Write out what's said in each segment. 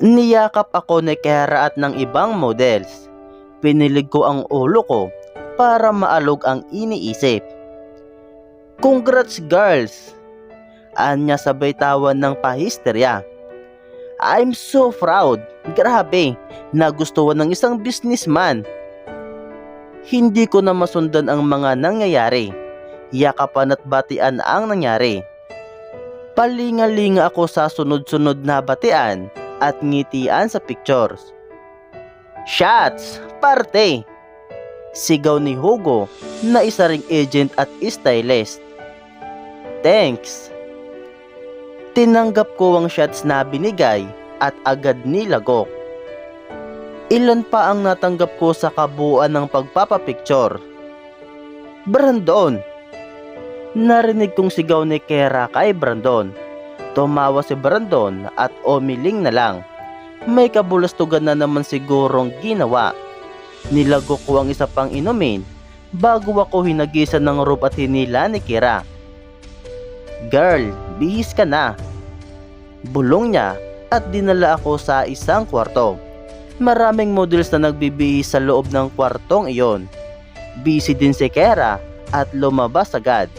Niyakap ako ni Kara at ng ibang models. Pinilig ko ang ulo ko para maalog ang iniisip. "Congrats girls!" Anya sabay tawan ng pahisterya. "I'm so proud. Grabe, nagustuhan ng isang businessman." Hindi ko na masundan ang mga nangyayari. Yakapan at batian ang nangyari. Palingalinga ako sa sunod-sunod na batian at ngitian sa pictures. "Shots! Parte!" Sigaw ni Hugo na isa ring agent at stylist. "Thanks." Tinanggap ko ang shots na binigay at agad nilagok. Ilan pa ang natanggap ko sa kabuuan ng pagpapapicture. "Brandon!" Narinig kong sigaw ni Kara kay Brandon. Tumawa si Brandon at umiling na lang. May kabulastugan na naman sigurong ginawa. Nilagok ko ang isa pang inumin bago ako hinagisan ng rope at hinila ni Kira. "Girl, bihis ka na." Bulong niya at dinala ako sa isang kwarto. Maraming models na nagbibihis sa loob ng kwartong iyon. Busy din si Kara at lumabas agad.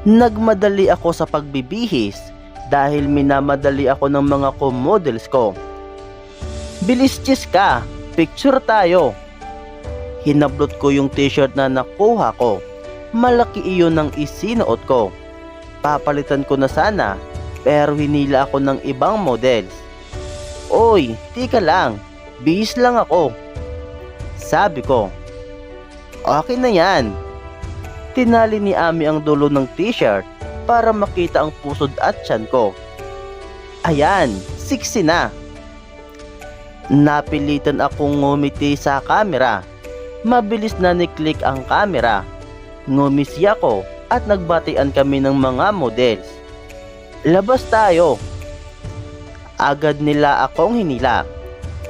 Nagmadali ako sa pagbibihis dahil minamadali ako ng mga co-models ko. "Bilis chis ka, picture tayo." Hinablot ko yung t-shirt na nakuha ko. Malaki iyon ng isinuot ko. Papalitan ko na sana pero hinila ako ng ibang models. "Oy, tika lang, bihis lang ako," sabi ko. "Okay na yan." Tinali ni Ami ang dulo ng t-shirt para makita ang pusod at tiyan ko. "Ayan, sexy na." Napilitan akong ngumiti sa camera. Mabilis na ni-click ang camera. Ngumisi ako at nagbatian kami ng mga models. "Labas tayo." Agad nila akong hinila.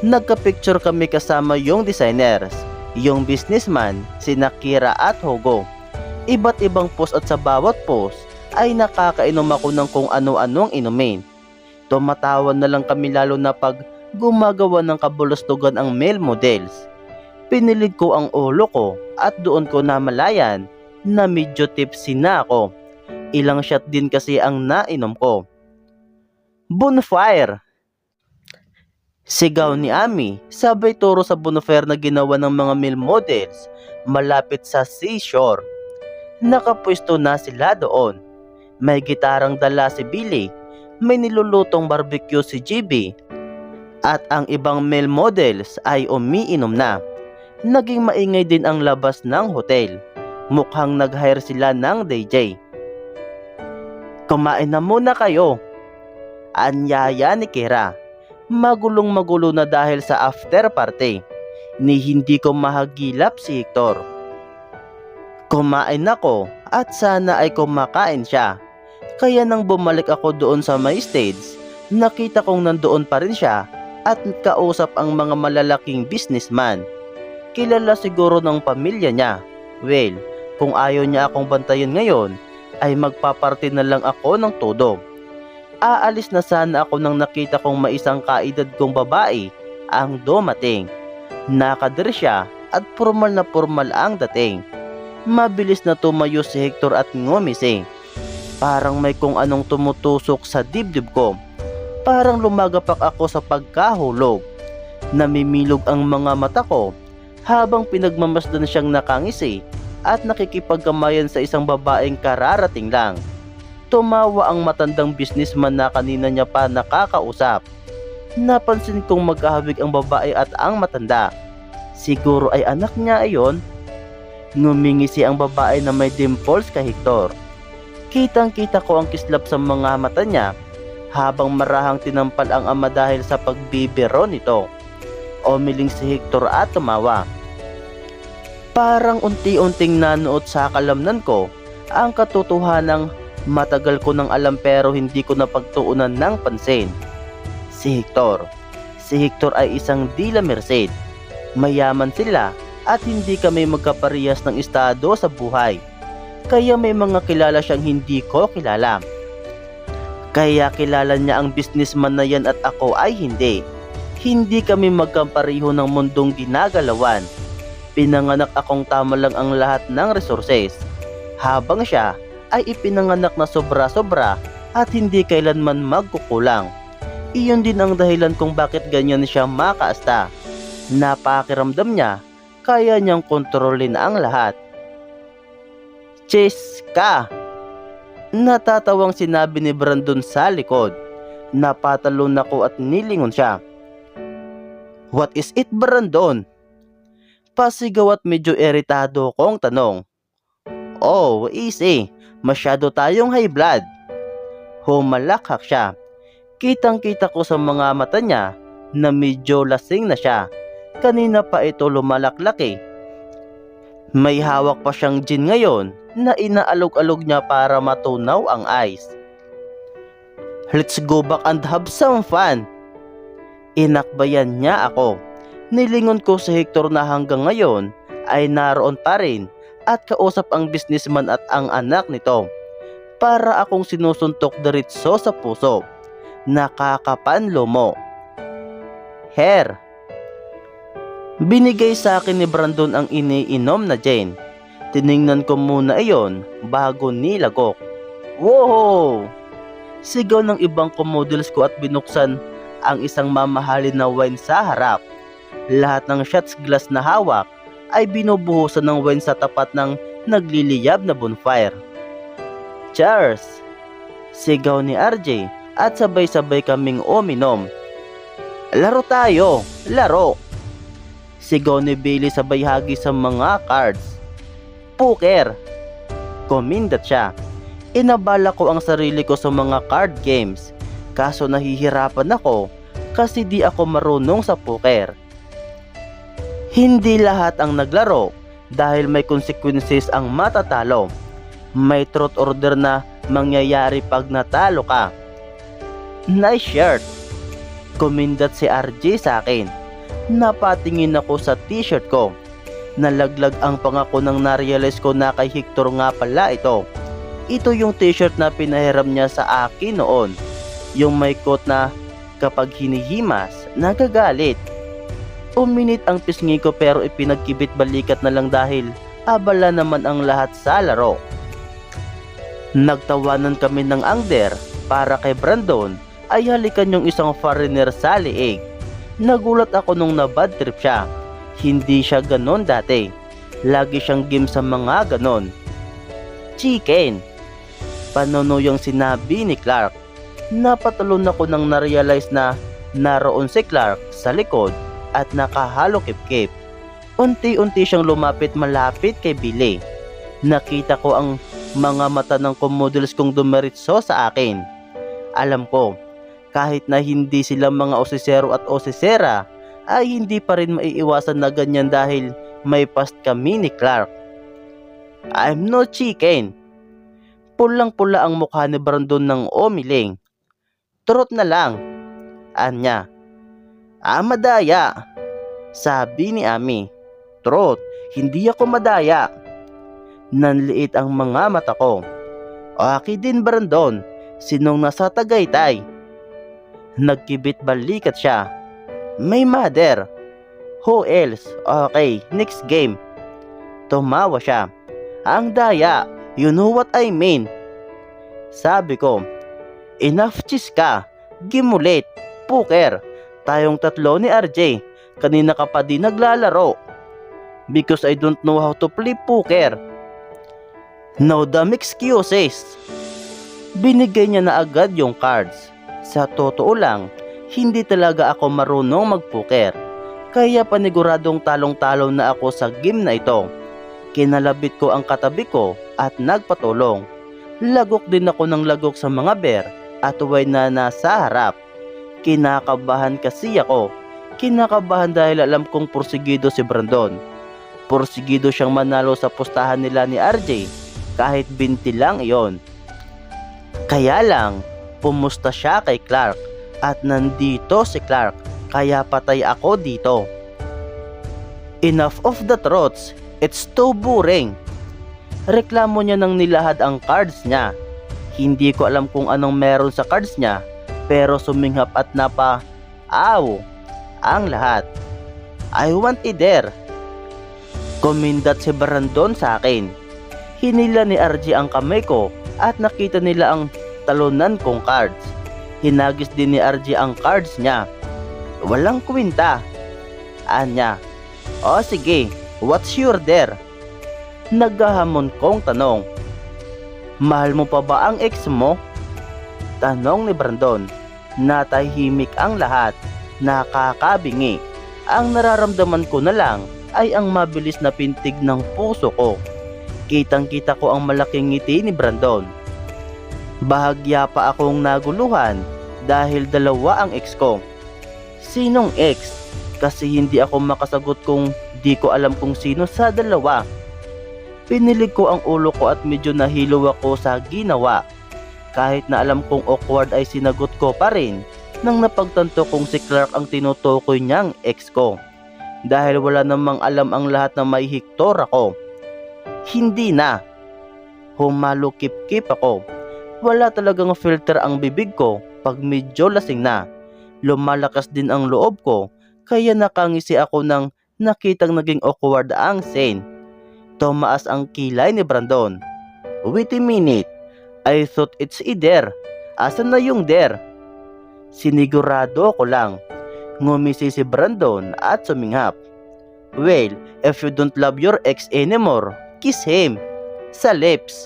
Nagka-picture kami kasama yung designers, yung businessman, sina Kira at Hugo. Iba't ibang post at sa bawat post ay nakakainom ako ng kung ano-anong inumin. Tumatawan na lang kami lalo na pag gumagawa ng kabulustugan ang male models. Pinilig ko ang ulo ko at doon ko namalayan na medyo tipsy na ako. Ilang shot din kasi ang nainom ko. "Bonfire!" Sigaw ni Ami sabay turo sa bonfire na ginawa ng mga male models malapit sa seashore. Nakapwesto na sila doon. May gitarang dala si Billy, may nilulutong barbecue si GB, at ang ibang male models ay umiinom na. Naging maingay din ang labas ng hotel. Mukhang nag-hire sila ng DJ. "Kumain na muna kayo," anyaya ni Kira. Magulong-magulo na dahil sa after party. Ni hindi ko mahagilap si Hector. Kumain ako at sana ay kumakain siya. Kaya nang bumalik ako doon sa may stage, nakita kong nandoon pa rin siya at kausap ang mga malalaking businessman. Kilala siguro ng pamilya niya. Well, kung ayaw niya akong bantayan ngayon, ay magpaparty na lang ako ng todo. Aalis na sana ako nang nakita kong may isang kaedad kong babae ang dumating. Nakadress siya at formal na formal ang dating. Mabilis na tumayo si Hector at ngumisi. Parang may kung anong tumutusok sa dibdib ko. Parang lumagapak ako sa pagkahulog. Namimilog ang mga mata ko habang pinagmamasdan siyang nakangisi at nakikipagkamayan sa isang babaeng kararating lang. Tumawa ang matandang businessman na kanina niya pa nakakausap. Napansin kong magkahawig ang babae at ang matanda. Siguro ay anak niya ayon. Ngumingisi ang babae na may dimples kay Hector. Kitang-kita ko ang kislap sa mga mata niya habang marahang tinampal ang ama dahil sa pagbibiro nito. Umiling si Hector at tumawa. Parang unti-unting nanuot sa kalamnan ko ang katotohanang matagal ko nang alam pero hindi ko napagtuunan ng pansin. Si Hector. Si Hector ay isang Dila Merced. Mayaman sila at hindi kami magkaparehas ng estado sa buhay. Kaya may mga kilala siyang hindi ko kilala. Kaya kilala niya ang businessman na yan at ako ay hindi. Hindi kami magkapareho ng mundong ginagalawan. Pinanganak akong tama lang ang lahat ng resources, habang siya ay ipinanganak na sobra-sobra at hindi kailanman magkukulang. Iyon din ang dahilan kung bakit ganyan siya makaasta. Napakiramdam niya, kaya niyang kontrolin ang lahat. "Chase ka!" Natatawang sinabi ni Brandon sa likod. Napatalon ako at nilingon siya. "What is it, Brandon?" Pasigaw at medyo iritado kong tanong. "Oh, easy. Masyado tayong high blood." Humalakhak siya. Kitang-kita ko sa mga mata niya na medyo lasing na siya. Kanina pa ito lumalaklaki. May hawak pa siyang gin ngayon na inaalog-alog niya para matunaw ang ice. "Let's go back and have some fun." Inakbayan niya ako. Nilingon ko si Hector na hanggang ngayon ay naroon pa rin at kausap ang businessman at ang anak nito. Para akong sinusuntok diretso sa puso. Nakakapanlo mo. "Her." Binigay sa akin ni Brandon ang iniinom na gin. Tiningnan ko muna iyon bago nilagok. "Wow!" Sigaw ng ibang comodels ko at binuksan ang isang mamahalin na wine sa harap. Lahat ng shots glass na hawak ay binubuhusan ng wine sa tapat ng nagliliyab na bonfire. "Cheers!" Sigaw ni RJ at sabay-sabay kaming uminom. "Laro tayo! Laro!" Sigaw ni Bailey sabay hagi sa mga cards. "Poker!" Kumindat siya. Inabala ko ang sarili ko sa mga card games. Kaso nahihirapan ako kasi di ako marunong sa poker. Hindi lahat ang naglaro dahil may consequences ang matatalo. May truth order na mangyayari pag natalo ka. "Nice shirt!" Kumindat si RJ sa akin. Napatingin ako sa t-shirt ko. Nalaglag ang pangako nang narealize ko na kay Hector nga pala ito. Ito yung t-shirt na pinahiram niya sa akin noon. Yung may quote na kapag hinihimas, nagagalit. Uminit ang pisngi ko pero ipinagkibit balikat na lang dahil abala naman ang lahat sa laro. Nagtawanan kami ng angder para kay Brandon ay halikan yung isang foreigner sa liig. Nagulat ako nung na-bad trip siya. Hindi siya ganon dati. Lagi siyang game sa mga ganon. "Chicken!" Panunuyang sinabi ni Clark. Napatalon ako nang na-realize na naroon si Clark sa likod at nakahalo kip-kip. Unti-unti siyang lumapit malapit kay Billy. Nakita ko ang mga mata ng comodels kong dumiretso sa akin. Alam ko, kahit na hindi sila mga osisero at osisera, ay hindi pa rin maiiwasan na ganyan dahil may past kami ni Clark. "I'm no chicken." Pulang-pula ang mukha ni Brandon ng umiling. "Truth na lang," anya. Madaya," sabi ni Ami. "Truth, hindi ako madaya." Nanliit ang mga mata ko. "Okay din, Brandon. Sinong nasa Tagaytay?" Nagkibit balikat siya. "May mother." "Who else? Okay, next game." Tumawa siya. "Ang daya, you know what I mean." Sabi ko, "Enough cheese ka. Gimulit. Poker. Tayong tatlo ni RJ. Kanina ka pa di naglalaro." "Because I don't know how to play poker." "No damn excuses." Binigay niya na agad yung cards. Sa totoo lang, hindi talaga ako marunong magpoker. Kaya paniguradong talong-talong na ako sa game na ito. Kinalabit ko ang katabi ko at nagpatulong. Lagok din ako ng lagok sa mga bear at wine na nasa harap. Kinakabahan kasi ako. Kinakabahan dahil alam kong porsigido si Brandon. Porsigido siyang manalo sa pustahan nila ni RJ kahit 20 lang iyon. Kaya lang, pumusta siya kay Clark at nandito si Clark kaya patay ako dito. Enough of the truths, it's too boring. Reklamo niya nang nilahad ang cards niya. Hindi ko alam kung anong meron sa cards niya, pero suminghap at napa-aw ang lahat. I want it there. Kumindat si Brandon sa akin. Hinila ni RJ ang kamay ko at nakita nila ang talunan kong cards. Hinagis din ni RJ ang cards niya. Walang kwenta. Anya. O sige, what's your there? Naghahamon kong tanong. Mahal mo pa ba ang ex mo? Tanong ni Brandon. Natahimik ang lahat. Nakakabingi. Ang nararamdaman ko na lang ay ang mabilis na pintig ng puso ko. Kitang-kita ko ang malaking ngiti ni Brandon. Bahagya pa akong naguluhan dahil dalawa ang ex ko. Sinong ex? Kasi hindi ako makasagot kung di ko alam kung sino sa dalawa. Pinilig ko ang ulo ko at medyo nahilo ako sa ginawa. Kahit na alam kong awkward ay sinagot ko pa rin nang napagtanto kong si Clark ang tinutukoy niyang ex ko. Dahil wala namang alam ang lahat na may Hector ako. Hindi na. Humalukip-kip ako. Wala talagang filter ang bibig ko pag medyo lasing na. Lumalakas din ang loob ko kaya nakangisi ako nang nakitang naging awkward ang scene. Tumaas ang kilay ni Brandon. Wait a minute. I thought it's either. Asan na yung there? Sinigurado ko lang. Ngumisi si Brandon at suminghap. Well, if you don't love your ex anymore, kiss him. Sa lips.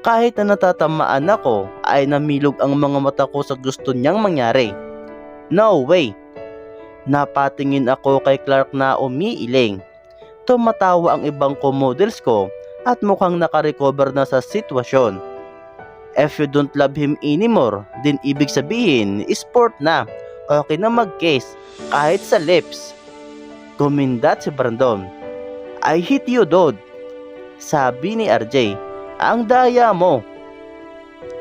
Kahit na natatamaan ako, ay namilog ang mga mata ko sa gusto niyang mangyari. No way. Napatingin ako kay Clark na umiiling. Tumatawa ang ibang co-models ko at mukhang nakarecover na sa sitwasyon. If you don't love him anymore, din ibig sabihin, sport na. Okay na mag-kiss, kahit sa lips. Kumindat si Brandon. I hit you, dude. Sabi ni RJ. Ang daya mo.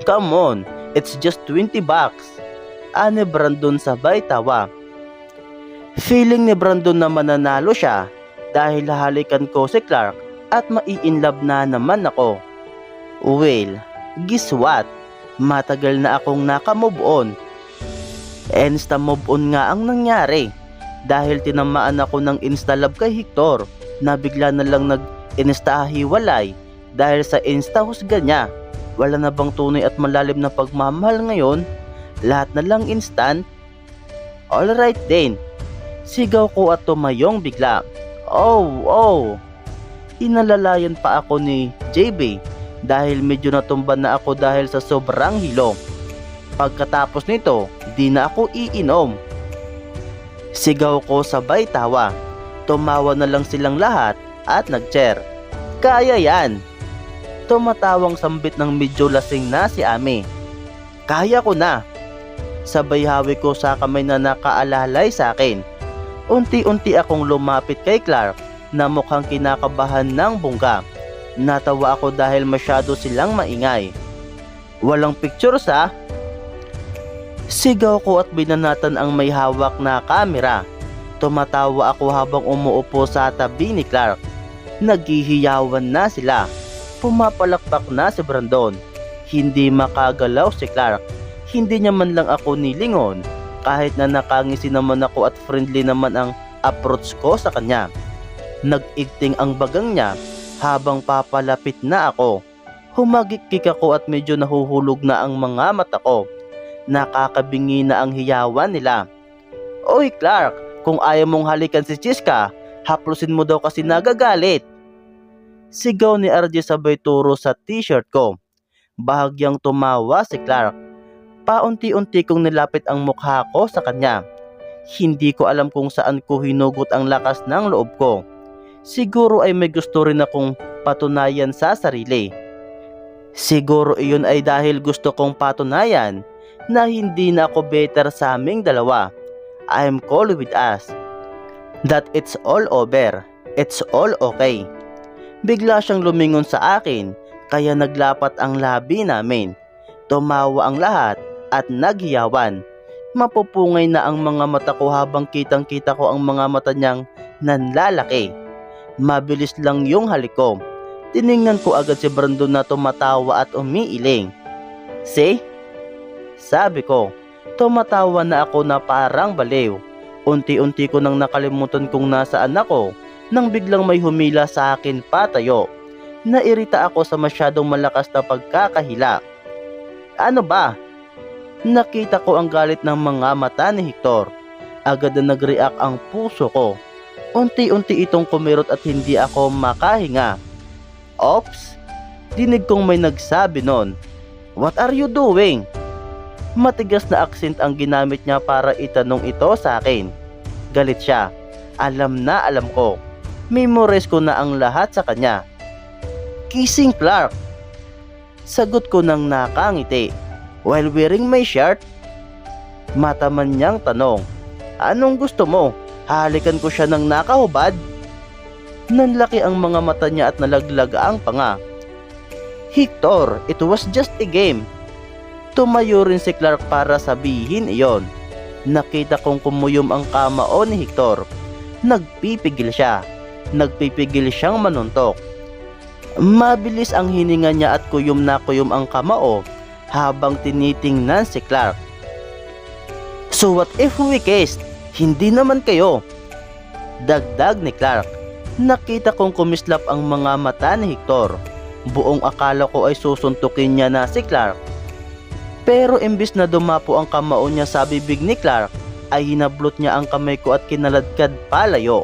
Come on, it's just $20. Ani Brandon sabay tawa. Feeling ni Brandon na mananalo siya dahil hahalikan ko si Clark at mai-inlove na naman ako. Well, guess what? Matagal na akong naka-move on. Insta-move on nga ang nangyari dahil tinamaan ako ng insta-love kay Hector na bigla na lang nag-insta-hiwalay dahil sa insta-husga niya. Wala na bang tunay at malalim na pagmamahal ngayon? Lahat na lang instant? Alright then. Sigaw ko at tumayong bigla. Oh. Inalalayan pa ako ni JB dahil medyo natumba na ako dahil sa sobrang hilo. Pagkatapos nito, di na ako iinom. Sigaw ko sabay tawa. Tumawa na lang silang lahat at nag-cheer. Kaya yan. Tumatawang sambit ng medyo lasing na si Ami. Kaya ko na. Sabay hawi ko sa kamay na nakaalalay sa akin. Unti-unti akong lumapit kay Clark na mukhang kinakabahan ng bungga. Natawa ako dahil masyado silang maingay. Walang picture sa? Sigaw ko at binanatan ang may hawak na kamera. Tumatawa ako habang umuupo sa tabi ni Clark. Naghihiyawan na sila. Pumapalakpak na si Brandon. Hindi makagalaw si Clark. Hindi niya man lang ako nilingon. Kahit na nakangisi naman ako at friendly naman ang approach ko sa kanya. Nag-igting ang bagang niya habang papalapit na ako. Humagikik ako at medyo nahuhulog na ang mga mata ko. Nakakabingi na ang hiyawan nila. Oy Clark, kung ayaw mong halikan si Chiska, haplusin mo daw kasi nagagalit. Sigaw ni RJ sabay turo sa t-shirt ko. Bahagyang tumawa si Clark. Paunti-unti kong nilapit ang mukha ko sa kanya. Hindi ko alam kung saan ko hinugot ang lakas ng loob ko. Siguro ay may gusto rin akong patunayan sa sarili. Siguro iyon ay dahil gusto kong patunayan na hindi na ako better sa aming dalawa. I'm cool with us. That it's all over. It's all okay. Bigla siyang lumingon sa akin kaya naglapat ang labi namin. Tumawa ang lahat at naghiyawan. Mapupungay na ang mga mata ko habang kitang-kita ko ang mga mata niyang nanlalaki. Mabilis lang yung halik ko. Tiningnan ko agad si Brandon na tumatawa at umiiling. See? Sabi ko. Tumatawa na ako na parang baliw. Unti-unti ko nang nakalimutan kung nasaan ako nang biglang may humila sa akin patayo. Nairita ako sa masyadong malakas na pagkakahila. Ano ba? Nakita ko ang galit ng mga mata ni Hector. Agad na nag-react ang puso ko. Unti-unti itong kumirot at hindi ako makahinga. Ops! Dinig kong may nagsabi nun. What are you doing? Matigas na accent ang ginamit niya para itanong ito sa akin. Galit siya. Alam na alam ko. Memorize ko na ang lahat sa kanya. Kissing Clark. Sagot ko nang nakangiti. While wearing my shirt? Mataman niyang tanong. Anong gusto mo? Halikan ko siya ng nakahubad? Nanlaki ang mga mata niya at nalaglag ang panga. Hector, it was just a game. Tumayo rin si Clark para sabihin iyon. Nakita kong kumuyom ang kamao ni Hector. Nagpipigil siya. Nagpipigil siyang manuntok. Mabilis ang hininga niya at kuyom na kuyom ang kamao habang tinitingnan si Clark. So what if we kissed? Hindi naman kayo. Dagdag ni Clark. Nakita kong kumislap ang mga mata ni Hector. Buong akala ko ay susuntukin niya na si Clark. Pero imbis na dumapo ang kamao niya sa bibig ni Clark, ay hinablot niya ang kamay ko at kinaladkad palayo.